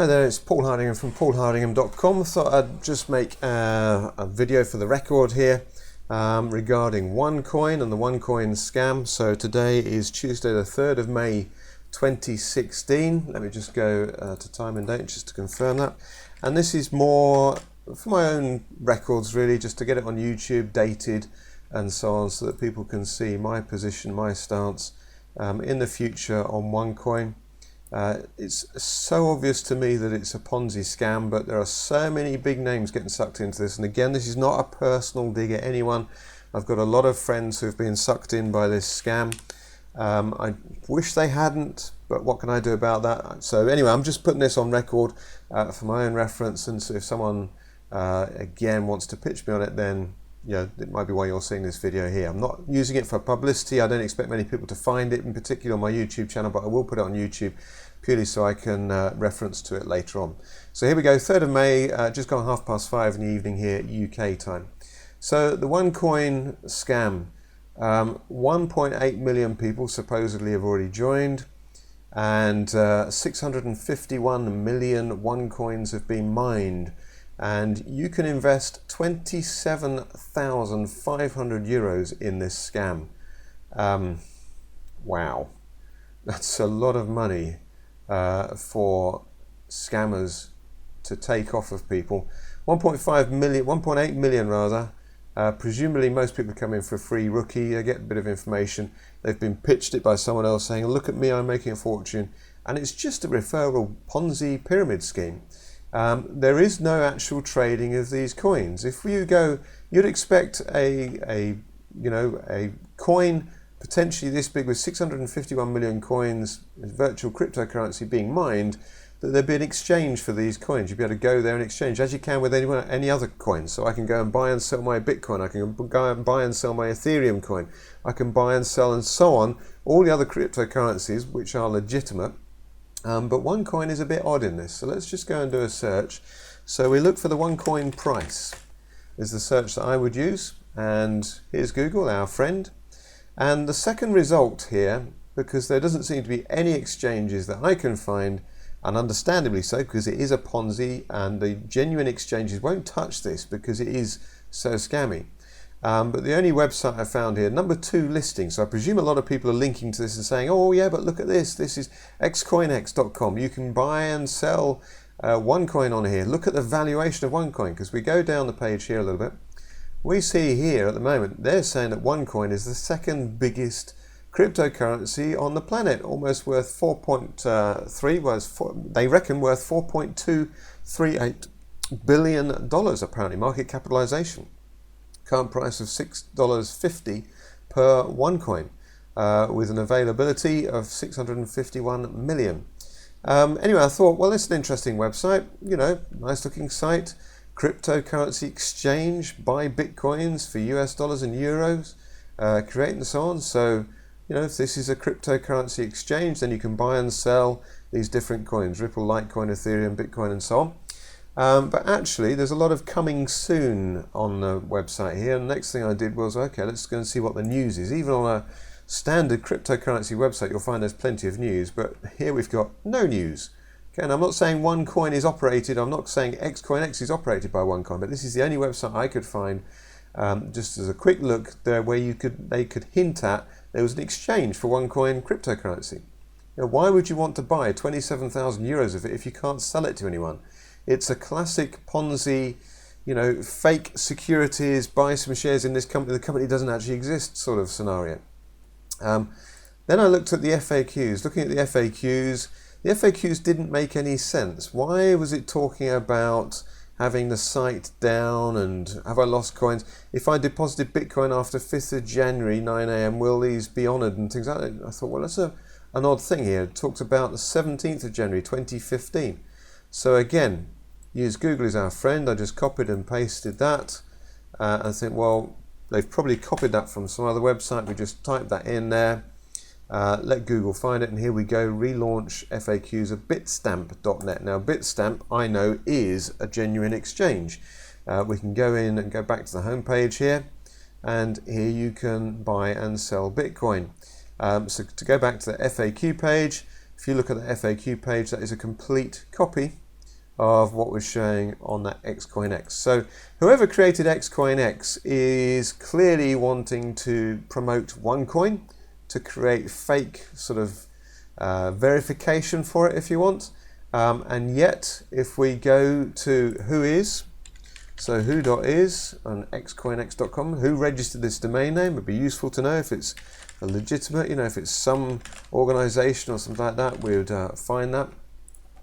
Hi there, it's Paul Hardingham from paulhardingham.com. Thought I'd just make a video for the record here regarding OneCoin and the OneCoin scam. So today is Tuesday the 3rd of May 2016. Let me just go to time and date just to confirm that. And this is more for my own records really, just to get it on YouTube, dated and so on, so that people can see my position, my stance in the future on OneCoin. It's so obvious to me that it's a Ponzi scam, but there are so many big names getting sucked into this. And again, this is not a personal dig at anyone. I've got a lot of friends who've been sucked in by this scam. I wish they hadn't, but what can I do about that? So anyway, I'm just putting this on record for my own reference, and so if someone again wants to pitch me on it, then it might be why you're seeing this video here. I'm not using it for publicity. I don't expect many people to find it, in particular on my YouTube channel, but I will put it on YouTube purely so I can reference to it later on. So here we go, 3rd of May, just gone 5:30 in the evening here, UK time. So the OneCoin scam, 1.8 million people supposedly have already joined, and 651 million OneCoins have been mined. And you can invest 27,500 euros in this scam. Wow, that's a lot of money for scammers to take off of people. 1.8 million rather. Presumably most people come in for a free rookie. They get a bit of information. They've been pitched it by someone else saying, look at me, I'm making a fortune. And it's just a referral Ponzi pyramid scheme. There is no actual trading of these coins. If you go, you'd expect a coin potentially this big with 651 million coins, virtual cryptocurrency being mined, that there'd be an exchange for these coins. You'd be able to go there and exchange, as you can with any other coin. So I can go and buy and sell my Bitcoin, I can go and buy and sell my Ethereum coin, I can buy and sell and so on, all the other cryptocurrencies which are legitimate. But OneCoin is a bit odd in this, so let's just go and do a search. So we look for the OneCoin price is the search that I would use, and here's Google, our friend. And the second result here, because there doesn't seem to be any exchanges that I can find, and understandably so, because it is a Ponzi and the genuine exchanges won't touch this because it is so scammy. But the only website I found here, number 2 listing, so I presume a lot of people are linking to this and saying, oh yeah, but look at this is xcoinex.com. You can buy and sell OneCoin on here. Look at the valuation of OneCoin, because we go down the page here a little bit. We see here at the moment, they're saying that OneCoin is the second biggest cryptocurrency on the planet, almost worth 4.3, they reckon worth $4.238 billion apparently, market capitalization. Current price of $6.50 per OneCoin, with an availability of 651 million. Anyway, I thought, well, it's an interesting website, nice looking site, cryptocurrency exchange, buy Bitcoins for US dollars and euros, create and so on. So, if this is a cryptocurrency exchange, then you can buy and sell these different coins, Ripple, Litecoin, Ethereum, Bitcoin and so on. But actually there's a lot of coming soon on the website here, and the next thing I did was, okay, let's go and see what the news is. Even on a standard cryptocurrency website you'll find there's plenty of news, but here we've got no news. Okay, and I'm not saying OneCoin is operated, I'm not saying xcoinex is operated by OneCoin, but this is the only website I could find, just as a quick look there, where they could hint at there was an exchange for OneCoin cryptocurrency. Why would you want to buy 27,000 euros of it if you can't sell it to anyone? It's a classic Ponzi, fake securities, buy some shares in this company, the company doesn't actually exist sort of scenario. Then I looked at the FAQs. Looking at the FAQs didn't make any sense. Why was it talking about having the site down and have I lost coins? If I deposited Bitcoin after 5th of January, 9 AM, will these be honoured and things like that? I thought, well, that's an odd thing here. It talks about the 17th of January, 2015. So again, use Google as our friend. I just copied and pasted that. I think, well, they've probably copied that from some other website. We just type that in there. Let Google find it, and here we go. Relaunch FAQs of bitstamp.net. Now, Bitstamp, I know, is a genuine exchange. We can go in and go back to the home page here, and here you can buy and sell Bitcoin. So to go back to the FAQ page, if you look at the FAQ page, that is a complete copy of what we're showing on that Xcoinx. So whoever created Xcoinx is clearly wanting to promote OneCoin, to create fake sort of verification for it, if you want. And yet, if we go to whois, so who.is on xcoinx.com, who registered this domain name, would be useful to know if it's a legitimate, if it's some organization or something like that, we would find that.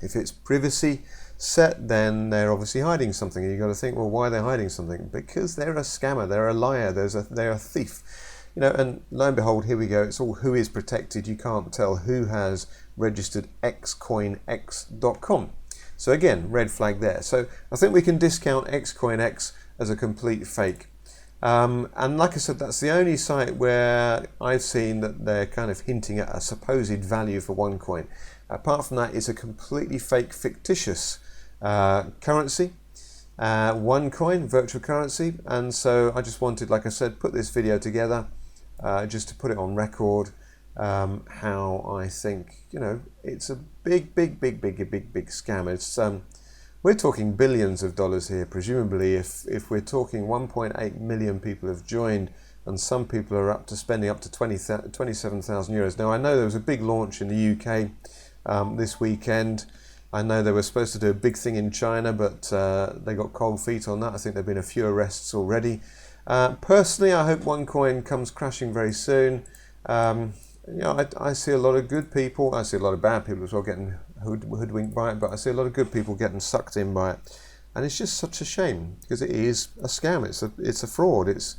If it's privacy set, then they're obviously hiding something. You've got to think, well, why are they hiding something? Because they're a scammer, they're a liar, they're a thief. And lo and behold, here we go. It's all who is protected. You can't tell who has registered xcoinx.com. So again, red flag there. So I think we can discount Xcoinx as a complete fake. And like I said, that's the only site where I've seen that they're kind of hinting at a supposed value for OneCoin. Apart from that, it's a completely fake, fictitious currency. OneCoin, virtual currency. And so I just wanted, like I said, put this video together just to put it on record. How I think, it's a big scam. It's we're talking billions of dollars here, presumably. If we're talking 1.8 million people have joined, and some people are spending up to 27,000 euros. Now I know there was a big launch in the UK this weekend. I know they were supposed to do a big thing in China, but they got cold feet on that. I think there've been a few arrests already. Personally, I hope OneCoin comes crashing very soon. I see a lot of good people. I see a lot of bad people as well getting hoodwinked by it, but I see a lot of good people getting sucked in by it, and it's just such a shame because it is a scam. It's a fraud. It's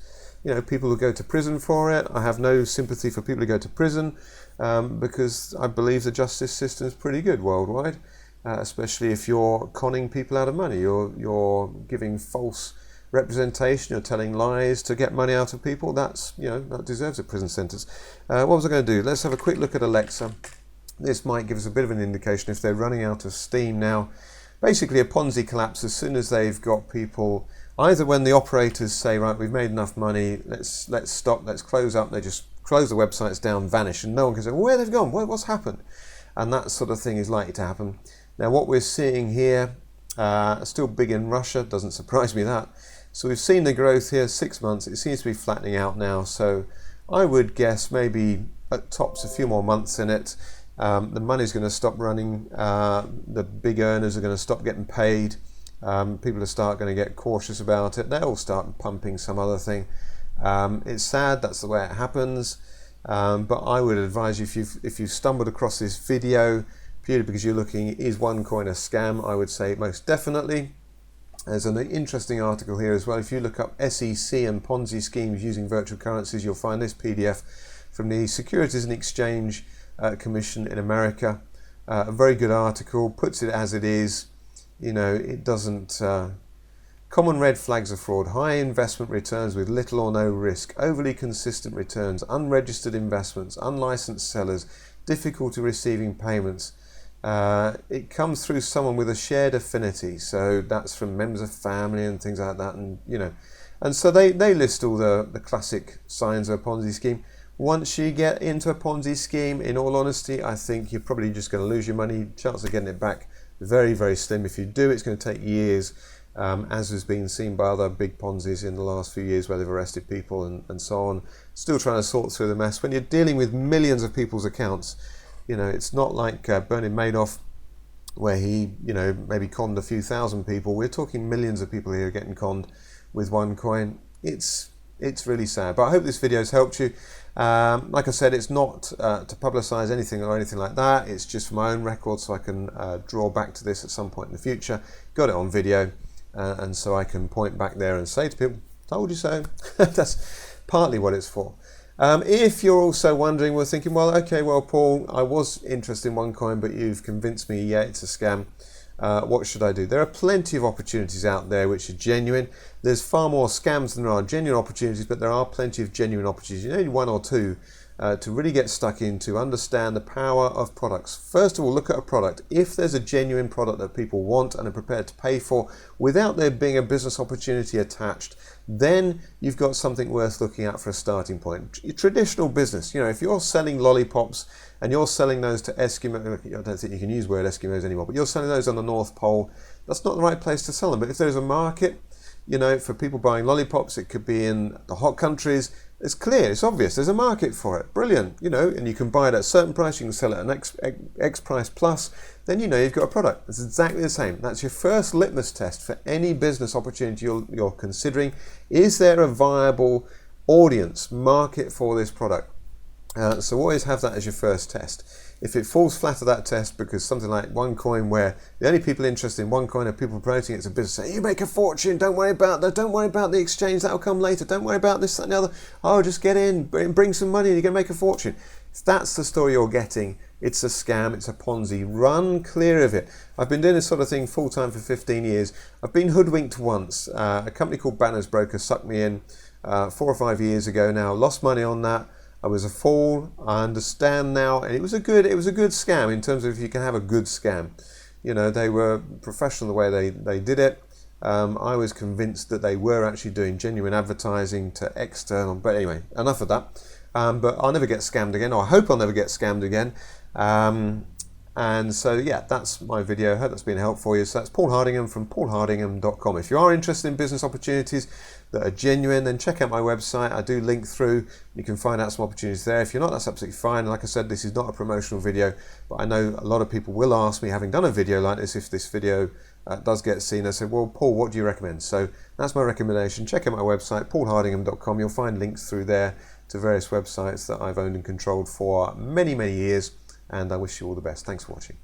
people who go to prison for it. I have no sympathy for people who go to prison because I believe the justice system is pretty good worldwide, especially if you're conning people out of money. You're giving false representation, you're telling lies to get money out of people. That's that deserves a prison sentence. What was I going to do? Let's have a quick look at Alexa. This might give us a bit of an indication if they're running out of steam now. Basically, a Ponzi collapse as soon as they've got people. Either when the operators say, right, we've made enough money, let's stop, let's close up. They just close the websites down, vanish, and no one can say, well, where they've gone, what's happened, and that sort of thing is likely to happen. Now, what we're seeing here, still big in Russia. Doesn't surprise me that. So we've seen the growth here, 6 months. It seems to be flattening out now. So I would guess maybe at tops a few more months in it. The money's going to stop running. The big earners are going to stop getting paid. People are going to get cautious about it. They'll start pumping some other thing. It's sad. That's the way it happens. But I would advise you, if you've stumbled across this video purely because you're looking, is OneCoin a scam? I would say most definitely. There's an interesting article here as well. If you look up SEC and Ponzi schemes using virtual currencies, you'll find this PDF from the Securities and Exchange Commission in America. A very good article, puts it as it is. It doesn't... Common red flags of fraud: high investment returns with little or no risk, overly consistent returns, unregistered investments, unlicensed sellers, difficulty receiving payments. It comes through someone with a shared affinity, so that's from members of family and things like that, and so they list all the classic signs of a Ponzi scheme. Once you get into a Ponzi scheme, in all honesty, I think you're probably just going to lose your money. Chance of getting it back very, very slim. If you do, it's going to take years, as has been seen by other big Ponzis in the last few years where they've arrested people and so on. Still trying to sort through the mess. When you're dealing with millions of people's accounts, it's not like Bernard Madoff, where he, maybe conned a few thousand people. We're talking millions of people here getting conned with OneCoin. It's really sad. But I hope this video has helped you. Like I said, it's not to publicize anything or anything like that. It's just for my own record, so I can draw back to this at some point in the future. Got it on video, and so I can point back there and say to people, told you so. That's partly what it's for. If you're also wondering, we're thinking, well, okay, well, Paul, I was interested in OneCoin, but you've convinced me, yeah, it's a scam. What should I do? There are plenty of opportunities out there which are genuine. There's far more scams than there are genuine opportunities, but there are plenty of genuine opportunities. Only one or two to really get stuck in, to understand the power of products. First of all, look at a product. If there's a genuine product that people want and are prepared to pay for without there being a business opportunity attached, then you've got something worth looking at for a starting point. Traditional business, if you're selling lollipops and you're selling those to Eskimo, I don't think you can use the word Eskimos anymore, but you're selling those on the North Pole, that's not the right place to sell them. But if there's a market, for people buying lollipops, it could be in the hot countries. It's clear, it's obvious, there's a market for it. Brilliant, and you can buy it at a certain price, you can sell it at an X price plus, then you've got a product. It's exactly the same. That's your first litmus test for any business opportunity you're considering. Is there a viable audience, market for this product? So always have that as your first test. If it falls flat at that test, because something like OneCoin, where the only people interested in OneCoin are people promoting it as a business, say, you make a fortune, don't worry about that, don't worry about the exchange, that'll come later, don't worry about this, that and the other, just get in, bring some money and you're going to make a fortune. If that's the story you're getting, it's a scam, it's a Ponzi. Run clear of it. I've been doing this sort of thing full-time for 15 years. I've been hoodwinked once. A company called Banner's Broker sucked me in 4 or 5 years ago now, lost money on that. I was a fool. I understand now, and it was a good scam in terms of if you can have a good scam. They were professional the way they did it. I was convinced that they were actually doing genuine advertising to external. But anyway, enough of that. But I'll never get scammed again, or I hope I'll never get scammed again. And so, yeah, that's my video. I hope that's been helpful for you. So that's Paul Hardingham from paulhardingham.com. If you are interested in business opportunities that are genuine, then check out my website. I do link through. You can find out some opportunities there. If you're not, that's absolutely fine. Like I said, this is not a promotional video, but I know a lot of people will ask me, having done a video like this, if this video does get seen. I said, well, Paul, what do you recommend? So that's my recommendation. Check out my website, paulhardingham.com. You'll find links through there to various websites that I've owned and controlled for many, many years. And I wish you all the best. Thanks for watching.